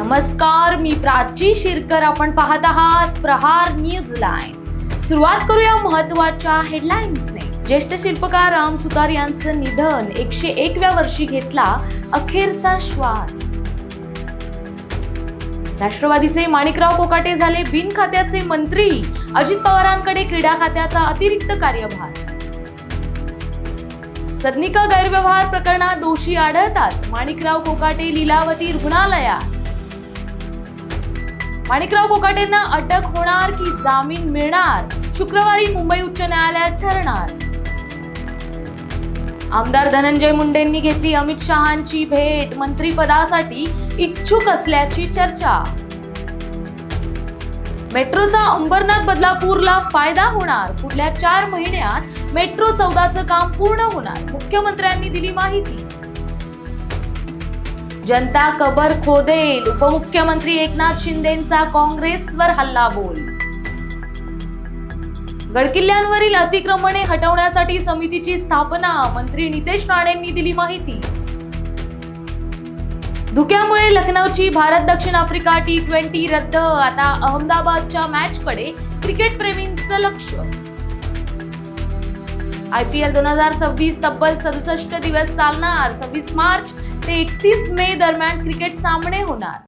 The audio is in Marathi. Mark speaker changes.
Speaker 1: नमस्कार, मी प्राची शिरकर. आपण पाहत आहात प्रहार न्यूज लाईव्ह. सुरुवात करूया महत्त्वाच्या हेडलाईन्सने. ज्येष्ठ शिल्पकार राम सुतार यांचं निधन. 101व्या वर्षी घेतला अखेरचा श्वास. राष्ट्रवादीचे माणिकराव कोकाटे झाले बिनखात्याचे मंत्री. अजित पवारांकडे क्रीडा खात्याचा अतिरिक्त कार्यभार. सदनिका गैरव्यवहार प्रकरणात दोषी आढळताच माणिकराव कोकाटे लीलावती रुग्णालयात. माणिकराव कोकाटेंना अटक होणार की जामीन मिळणार? शुक्रवारी मुंबई उच्च न्यायालयात ठरणार. आमदार धनंजय मुंडेंनी घेतली अमित शहांची भेट. मंत्रिपदासाठी इच्छुक असल्याची चर्चा. मेट्रोचा अंबरनाथ बदलापूरला फायदा होणार. पुढल्या 4 महिन्यात मेट्रो 14चं काम पूर्ण होणार. मुख्यमंत्र्यांनी दिली माहिती. जनता कबर खोदेल. उपमुख्यमंत्री एकनाथ शिंदेंचा काँग्रेसवर हल्लाबोल. गडकिल्ल्यांवरील अतिक्रमणे हटवण्यासाठी समितीची स्थापना. मंत्री नितेश राणेंनी दिली माहिती. धुक्यामुळे लखनौची भारत दक्षिण आफ्रिका T20 रद्द. आता अहमदाबादच्या मॅचकडे क्रिकेट प्रेमींचं लक्ष. IPL 2026 तब्बल 67 दिवस चालणार. 26 मार्च ते 31 मे दरम्यान क्रिकेट सामने होणार.